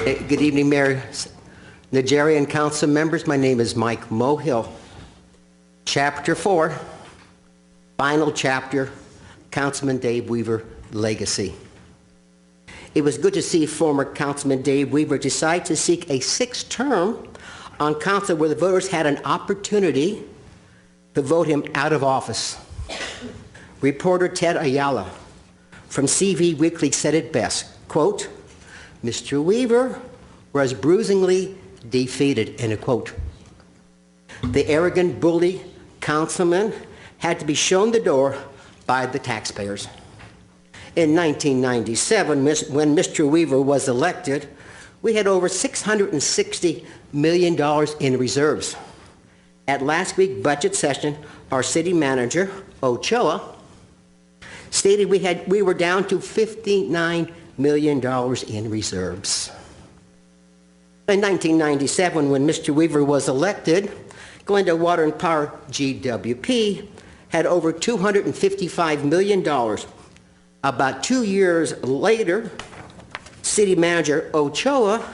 Good evening, Mayor Najarian, council members. My name is Mike Mohill. Chapter 4, final chapter, Councilman Dave Weaver legacy. It was good to see former Councilman Dave Weaver decide to seek a sixth term on council where the voters had an opportunity to vote him out of office. Reporter Ted Ayala from CV Weekly said it best, quote, Mr. Weaver was bruisingly defeated, end of quote. The arrogant bully councilman had to be shown the door by the taxpayers. In 1997, when Mr. Weaver was elected, we had over $660 million in reserves. At last week's budget session, our city manager, Ochoa, stated we were down to $59 million in reserves. In 1997, when Mr. Weaver was elected, Glendale Water and Power, GWP, had over $255 million. About 2 years later, city manager Ochoa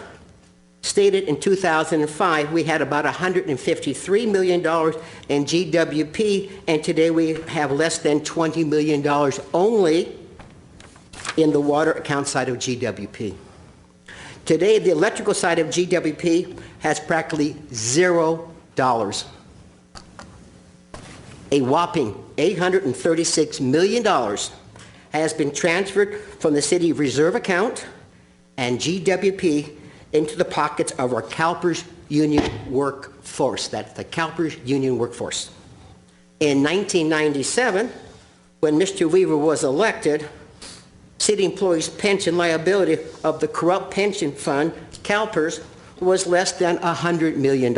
stated in 2005 we had about $153 million in GWP, and today we have less than $20 million only in the water account side of GWP. Today, the electrical side of GWP has practically $0. A whopping $836 million has been transferred from the city reserve account and GWP into the pockets of our CalPERS union workforce. That's the CalPERS union workforce. In 1997, when Mr. Weaver was elected, city employees' pension liability of the corrupt pension fund, CalPERS, was less than $100 million.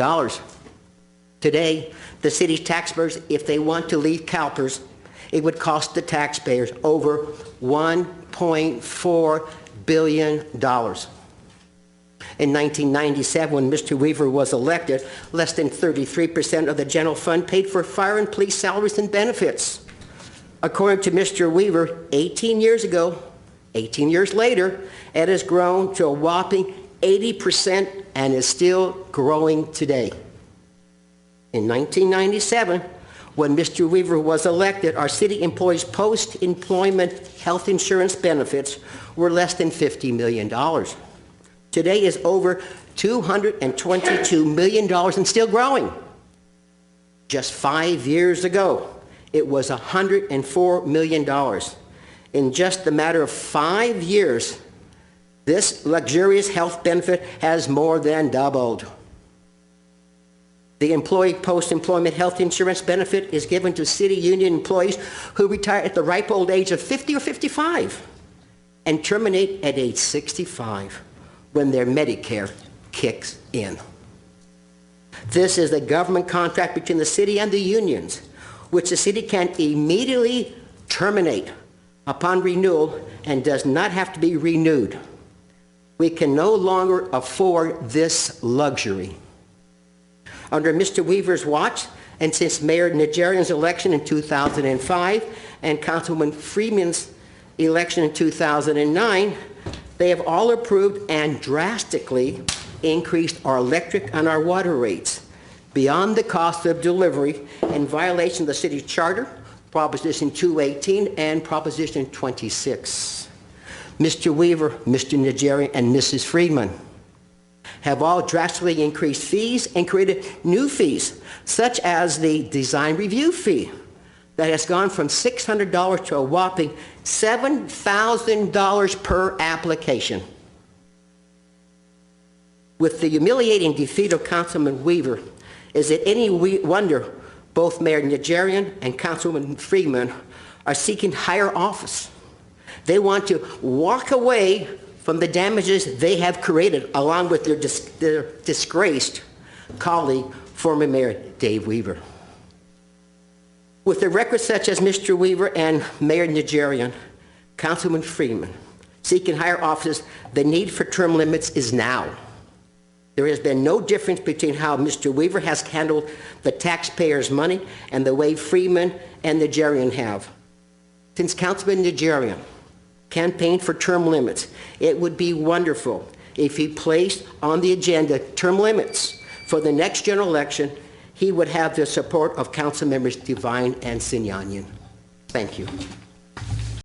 Today, the city's taxpayers, if they want to leave CalPERS, it would cost the taxpayers over $1.4 billion. In 1997, when Mr. Weaver was elected, less than 33% of the general fund paid for fire and police salaries and benefits. According to Mr. Weaver, 18 years ago, 18 years later, it has grown to a whopping 80% and is still growing today. In 1997, when Mr. Weaver was elected, our city employees' post-employment health insurance benefits were less than $50 million. Today is over $222 million and still growing. Just 5 years ago, it was $104 million. In just a matter of 5 years, this luxurious health benefit has more than doubled. The employee post-employment health insurance benefit is given to city union employees who retire at the ripe old age of 50 or 55 and terminate at age 65 when their Medicare kicks in. This is a government contract between the city and the unions, which the city can immediately terminate upon renewal and does not have to be renewed. We can no longer afford this luxury. Under Mr. Weaver's watch, and since Mayor Najarian's election in 2005 and Councilman Freeman's election in 2009, they have all approved and drastically increased our electric and our water rates beyond the cost of delivery in violation of the city's charter, Proposition 218 and Proposition 26. Mr. Weaver, Mr. Najarian, and Mrs. Freeman have all drastically increased fees and created new fees, such as the design review fee that has gone from $600 to a whopping $7,000 per application. With the humiliating defeat of Councilman Weaver, is it any wonder both Mayor Najarian and Councilman Freeman are seeking higher office? They want to walk away from the damages they have created, along with their disgraced colleague, former Mayor Dave Weaver. With a record such as Mr. Weaver and Mayor Najarian, Councilman Freeman, seeking higher offices, the need for term limits is now. There has been no difference between how Mr. Weaver has handled the taxpayers' money and the way Freeman and Najarian have. Since Councilman Najarian campaigned for term limits, it would be wonderful if he placed on the agenda term limits for the next general election, he would have the support of council members Devine and Sinyanyan. Thank you.